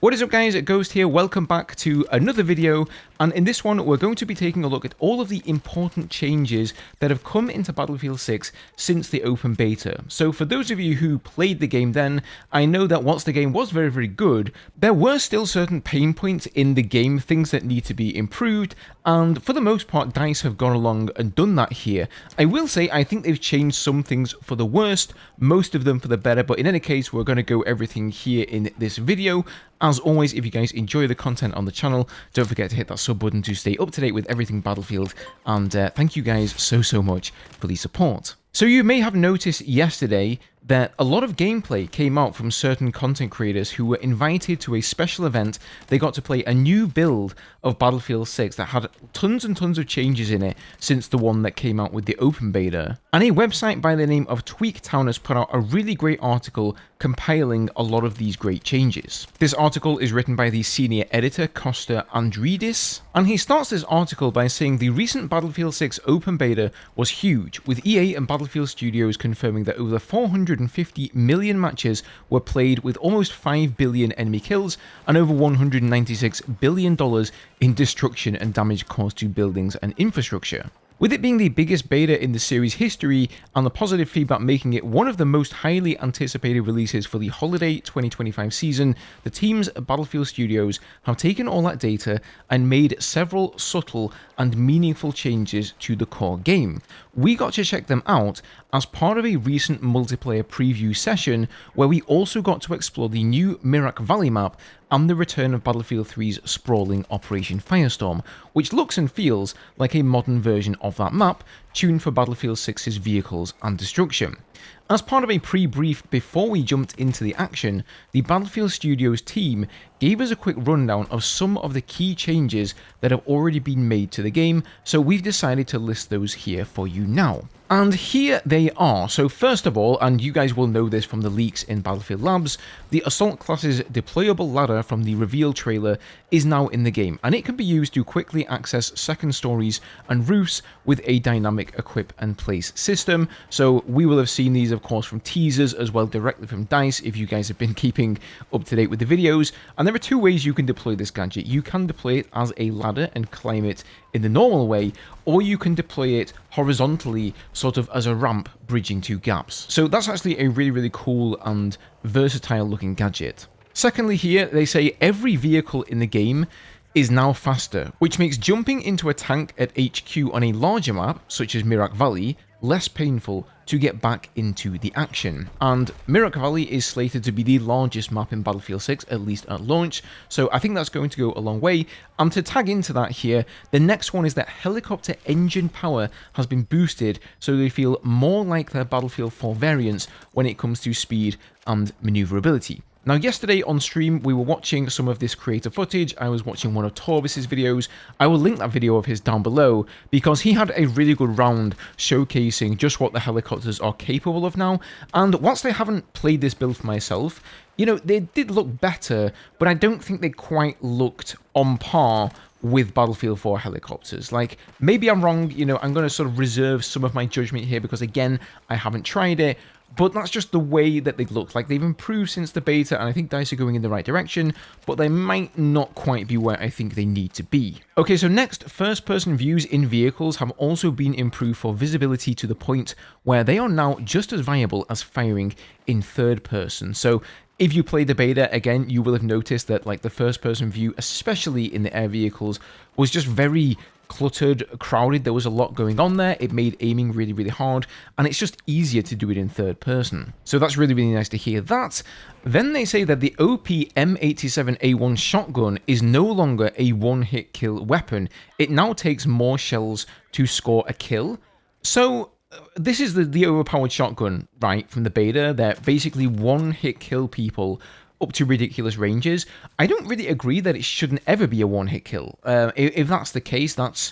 What is up guys, Ghost here, welcome back to another video, and in this one we're going to be taking a look at all of the important changes that have come into Battlefield 6 since the open beta. So for those of you who played the game then, I know that whilst the game was very good, there were still certain pain points in the game, things that need to be improved, and for the most part DICE have gone along and done that here. I will say I think they've changed some things for the worst, most of them for the better, but in any case we're going to go everything here in this video. As always, if you guys enjoy the content on the channel, don't forget to hit that sub button to stay up to date with everything Battlefield, and thank you guys so much for the support. So you may have noticed yesterday that a lot of gameplay came out from certain content creators who were invited to a special event. They got to play a new build of Battlefield 6 that had tons and tons of changes in it since the one that came out with the open beta. And a website by the name of Tweaktown has put out a really great article compiling a lot of these great changes. This article is written by the senior editor Costa Andridis, and he starts this article by saying the recent Battlefield 6 open beta was huge, with EA and Battlefield Studios confirming that over 450 million matches were played with almost 5 billion enemy kills and over $196 billion in destruction and damage caused to buildings and infrastructure. With it being the biggest beta in the series' history, and the positive feedback making it one of the most highly anticipated releases for the holiday 2025 season, the teams at Battlefield Studios have taken all that data and made several subtle and meaningful changes to the core game. We got to check them out as part of a recent multiplayer preview session where we also got to explore the new Mirak Valley map and the return of Battlefield 3's sprawling Operation Firestorm, which looks and feels like a modern version of that map, tuned for Battlefield 6's vehicles and destruction. As part of a pre-brief before we jumped into the action, the Battlefield Studios team gave us a quick rundown of some of the key changes that have already been made to the game, so we've decided to list those here for you now. And here they are. So first of all, and you guys will know this from the leaks in Battlefield Labs, the Assault class's deployable ladder from the reveal trailer is now in the game, and it can be used to quickly access second stories and roofs with a dynamic equip and place system. So we will have seen these of course from teasers as well directly from DICE if you guys have been keeping up to date with the videos. And there are two ways you can deploy this gadget. You can deploy it as a ladder and climb it in the normal way, or you can deploy it horizontally, sort of as a ramp bridging two gaps. So that's actually a really cool and versatile looking gadget. Secondly here, they say every vehicle in the game is now faster, which makes jumping into a tank at HQ on a larger map, such as Mirak Valley, less painful to get back into the action. And Mirak Valley is slated to be the largest map in Battlefield 6, at least at launch, so I think that's going to go a long way. And to tag into that here, the next one is that helicopter engine power has been boosted so they feel more like their Battlefield 4 variants when it comes to speed and maneuverability. Now yesterday on stream we were watching some of this creator footage. I was watching one of Torvis's videos. I will link that video of his down below because he had a really good round showcasing just what the helicopters are capable of now. And whilst I haven't played this build for myself, you know, they did look better, but I don't think they quite looked on par with Battlefield 4 helicopters. Like, maybe I'm wrong, you know, I'm going to sort of reserve some of my judgment here because again, I haven't tried it. But that's just the way that they look. Like, they've improved since the beta, and I think DICE are going in the right direction, but they might not quite be where I think they need to be. Okay, so next, first-person views in vehicles have also been improved for visibility to the point where they are now just as viable as firing in third person. So if you played the beta, again, you will have noticed that like the first-person view, especially in the air vehicles, was just very cluttered, crowded. There was a lot going on there. It made aiming really hard, and it's just easier to do it in third person. So that's really nice to hear that. Then they say that the OP M87A1 Shotgun is no longer a one-hit kill weapon. It now takes more shells to score a kill. So this is the overpowered shotgun, right, from the beta, that basically one-hit kill people up to ridiculous ranges. I don't really agree that it shouldn't ever be a one-hit kill. If that's the case, that's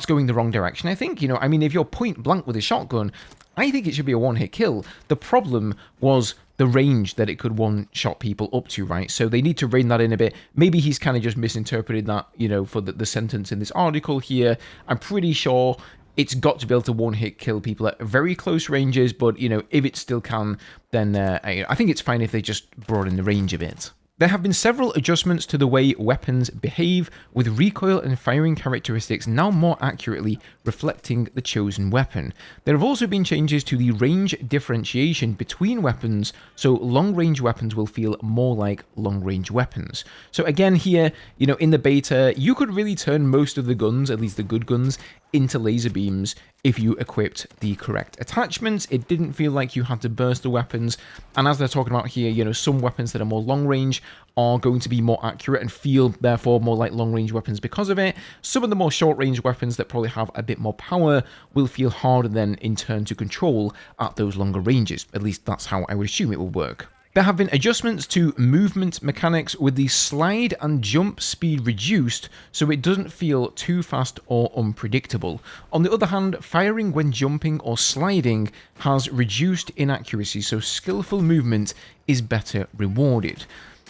going the wrong direction, I think. You know, I mean, if you're point blank with a shotgun, I think it should be a one-hit kill. The problem was the range that it could one-shot people up to, right? So they need to rein that in a bit. Maybe he's kind of just misinterpreted that, you know, for the sentence in this article here. I'm pretty sure it's got to be able to one-hit kill people at very close ranges, but, you know, if it still can, then I think it's fine if they just broaden the range a bit. There have been several adjustments to the way weapons behave, with recoil and firing characteristics now more accurately reflecting the chosen weapon. There have also been changes to the range differentiation between weapons, so long-range weapons will feel more like long-range weapons. So again here, in the beta, you could really turn most of the guns, at least the good guns, into laser beams if you equipped the correct attachments. It didn't feel like you had to burst the weapons, and as they're talking about here, some weapons that are more long range are going to be more accurate and feel therefore more like long range weapons because of it. Some of the more short range weapons that probably have a bit more power will feel harder then in turn to control at those longer ranges. At least that's how I would assume it will work. There have been adjustments to movement mechanics with the slide and jump speed reduced so it doesn't feel too fast or unpredictable. On the other hand, firing when jumping or sliding has reduced inaccuracy, so skillful movement is better rewarded.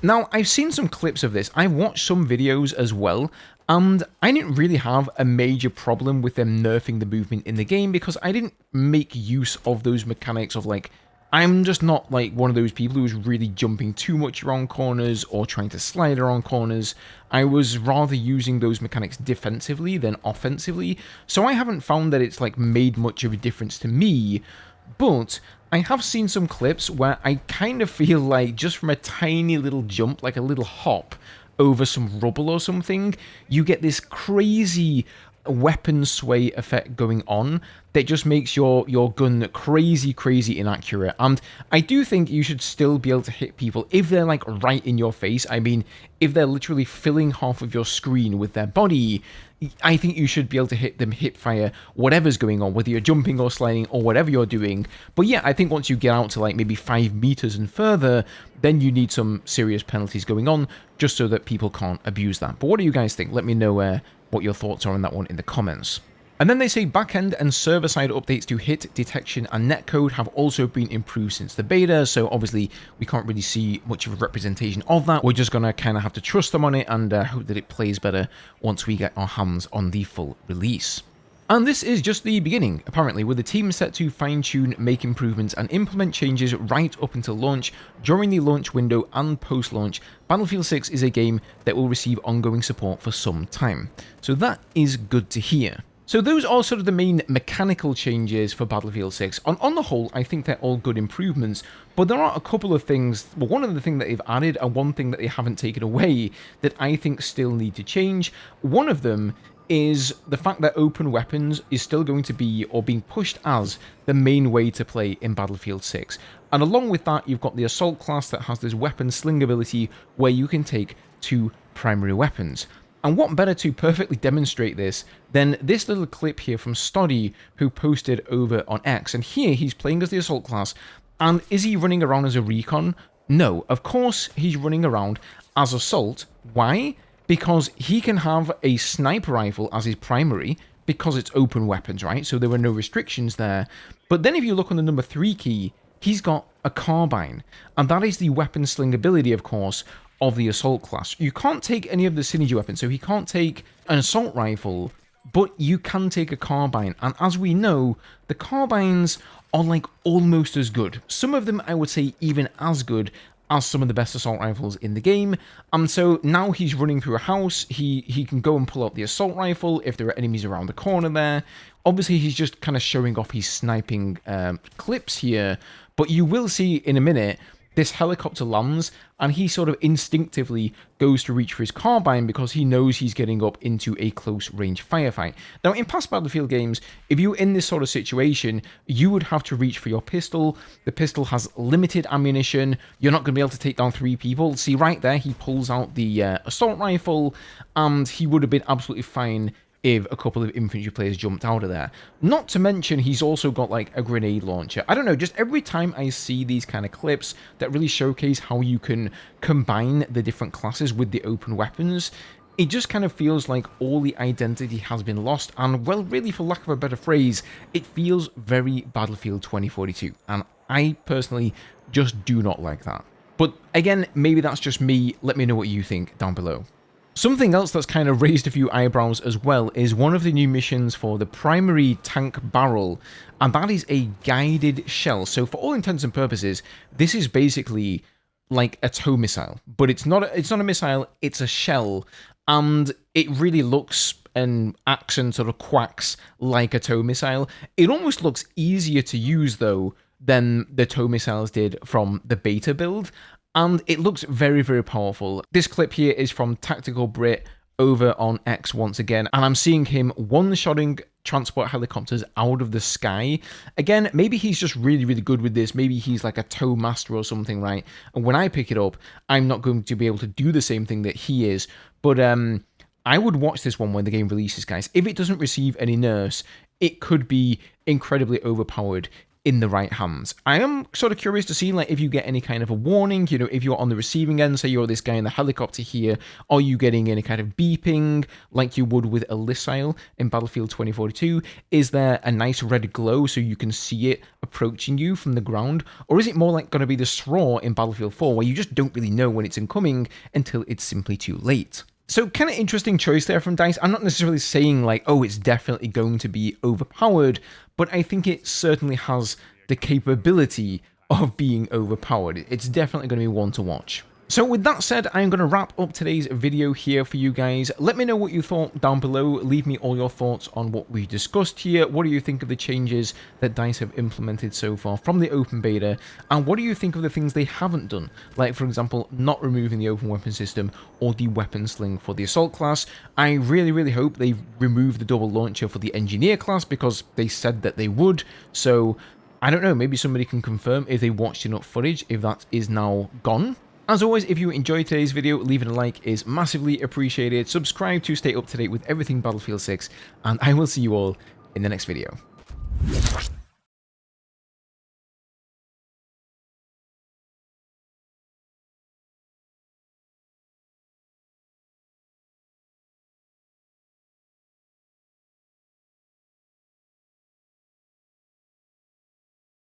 Now, I've seen some clips of this, I've watched some videos as well, and I didn't really have a major problem with them nerfing the movement in the game because I didn't make use of those mechanics of I'm just not one of those people who's really jumping too much around corners or trying to slide around corners. I was rather using those mechanics defensively than offensively, so I haven't found that it's made much of a difference to me. But I have seen some clips where I kind of feel like just from a tiny little jump, like a little hop over some rubble or something, you get this crazy weapon sway effect going on that just makes your gun crazy inaccurate. And I do think you should still be able to hit people if they're right in your face. I mean, if they're literally filling half of your screen with their body, I think you should be able to hit them hip fire whatever's going on, whether you're jumping or sliding or whatever you're doing. But yeah, I think once you get out to maybe 5 meters and further, then you need some serious penalties going on just so that people can't abuse that. But what do you guys think? Let me know what your thoughts are on that one in the comments. And then they say backend and server-side updates to hit detection and netcode have also been improved since the beta, so obviously we can't really see much of a representation of that. We're just going to kind of have to trust them on it and hope that it plays better once we get our hands on the full release. And this is just the beginning, apparently, with the team set to fine-tune, make improvements, and implement changes right up until launch. During the launch window and post-launch, Battlefield 6 is a game that will receive ongoing support for some time. So that is good to hear. So those are sort of the main mechanical changes for Battlefield 6. On the whole, I think they're all good improvements, but there are a couple of things, well, one of the things that they've added and one thing that they haven't taken away that I think still need to change. One of them is the fact that open weapons is still going to be, or being pushed as, the main way to play in Battlefield 6. And along with that, you've got the Assault class that has this weapon sling ability where you can take 2 primary weapons. And what better to perfectly demonstrate this than this little clip here from Stoddy, who posted over on X. And here he's playing as the Assault class, and is he running around as a recon? No, of course he's running around as Assault. Why? Because he can have a sniper rifle as his primary, because it's open weapons, right? So there were no restrictions there. But then if you look on the number 3 key, he's got a carbine, and that is the weapon sling ability, of course, of the Assault class. You can't take any of the synergy weapons, so he can't take an assault rifle, but you can take a carbine. And as we know, the carbines are almost as good. Some of them, I would say, even as good as some of the best assault rifles in the game. And so now he's running through a house, he can go and pull out the assault rifle if there are enemies around the corner there. Obviously, he's just kind of showing off his sniping clips here, but you will see in a minute this helicopter lands, and he sort of instinctively goes to reach for his carbine because he knows he's getting up into a close-range firefight. Now, in past Battlefield games, if you're in this sort of situation, you would have to reach for your pistol. The pistol has limited ammunition. You're not going to be able to take down 3 people. See, right there, he pulls out the assault rifle, and he would have been absolutely fine if a couple of infantry players jumped out of there. Not to mention, he's also got a grenade launcher. I don't know, just every time I see these kind of clips that really showcase how you can combine the different classes with the open weapons, it just kind of feels like all the identity has been lost, and well, really, for lack of a better phrase, it feels very Battlefield 2042, and I personally just do not like that. But again, maybe that's just me. Let me know what you think down below. Something else that's kind of raised a few eyebrows as well is one of the new missions for the primary tank barrel, and that is a guided shell. So for all intents and purposes, this is basically like a tow missile, but it's not a missile, it's a shell, and it really looks and acts and sort of quacks like a tow missile. It almost looks easier to use though than the tow missiles did from the beta build, and it looks very, very powerful. This clip here is from Tactical Brit over on X once again, and I'm seeing him one-shotting transport helicopters out of the sky. Again, maybe he's just really, really good with this. Maybe he's like a tow master or something, right? And when I pick it up, I'm not going to be able to do the same thing that he is. But I would watch this one when the game releases, guys. If it doesn't receive any nerfs, it could be incredibly overpowered in the right hands. I am sort of curious to see, like, if you get any kind of a warning, you know, if you're on the receiving end, say you're this guy in the helicopter here, are you getting any kind of beeping like you would with a missile in Battlefield 2042? Is there a nice red glow so you can see it approaching you from the ground? Or is it more like going to be the SRAW in Battlefield 4 where you just don't really know when it's incoming until it's simply too late? So kind of interesting choice there from DICE. I'm not necessarily saying like, oh, it's definitely going to be overpowered, but I think it certainly has the capability of being overpowered. It's definitely going to be one to watch. So with that said, I'm going to wrap up today's video here for you guys. Let me know what you thought down below. Leave me all your thoughts on what we discussed here. What do you think of the changes that DICE have implemented so far from the open beta? And what do you think of the things they haven't done? Like, for example, not removing the open weapon system or the weapon sling for the assault class. I really, really hope they remove the double launcher for the engineer class because they said that they would. So I don't know, maybe somebody can confirm if they watched enough footage, if that is now gone. As always, if you enjoyed today's video, leaving a like is massively appreciated. Subscribe to stay up to date with everything Battlefield 6, and I will see you all in the next video.